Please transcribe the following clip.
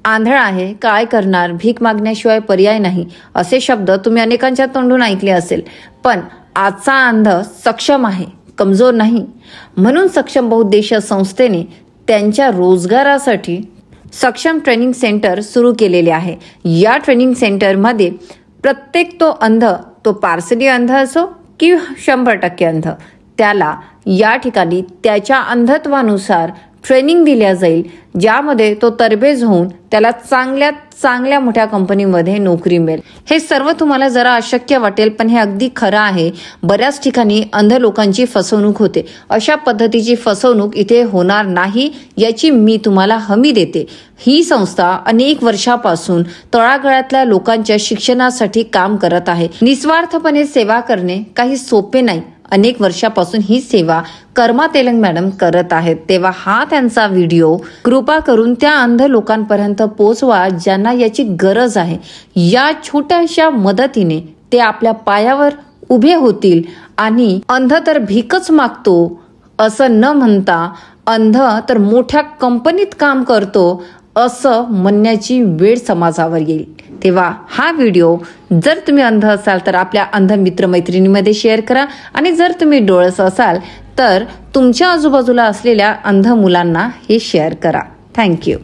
आंधळा आहे, काय करणार, भीक मागण्याशिवाय पर्याय नाही, असे शब्द तुम्ही अनेकांच्या तोंडून ऐकले असेल. पण आजचा अंध सक्षम आहे, कमजोर नाही. म्हणून सक्षम बहुउद्देशीय संस्थेने त्यांच्या रोजगारासाठी सक्षम ट्रेनिंग सेंटर सुरू केलेले आहे. या ट्रेनिंग सेंटरमध्ये प्रत्येक तो अंध, तो पार्सली अंध असो की 100% अंध, त्याला या ठिकाणी त्याच्या अंधत्वानुसार ट्रेनिंग दिल्या जाईल, ज्यामध्ये तो तरबेज होऊन त्याला चांगल्यात चांगल्या मोठ्या कंपनीमध्ये नोकरी मिळेल. हे सर्व तुम्हाला जरा अशक्य वाटेल, पण हे अगदी खरं आहे. बऱ्याच ठिकाणी अंध लोकांची फसवणूक होते. अशा पद्धतीची फसवणूक इथे होणार नाही याची मी तुम्हाला हमी देते. ही संस्था अनेक वर्षापासून तळागाळातल्या लोकांच्या शिक्षणासाठी काम करत आहे. निस्वार्थपणे सेवा करणे काही सोपे नाही. अनेक वर्षापासून ही सेवा कर्मा तेलंग मॅडम करत आहेत. तेव्हा हा त्यांचा व्हिडिओ कृपा करून त्या अंध लोकांपर्यंत पोहोचवा ज्यांना याची गरज आहे. या छोट्याशा मदतीने ते आपल्या पायावर उभे होतील आणि अंध तर भीकच मागतो असं न म्हणता अंध तर मोठ्या कंपनीत काम करतो असं म्हणण्याची वेळ समाजावर येईल. तेव्हा हा व्हिडिओ जर तुम्ही अंध असाल तर आपल्या अंध मित्रमैत्रिणीमध्ये शेअर करा, आणि जर तुम्ही डोळस असाल तर तुमच्या आजूबाजूला असलेल्या अंध मुलांना हे शेअर करा. थँक्यू.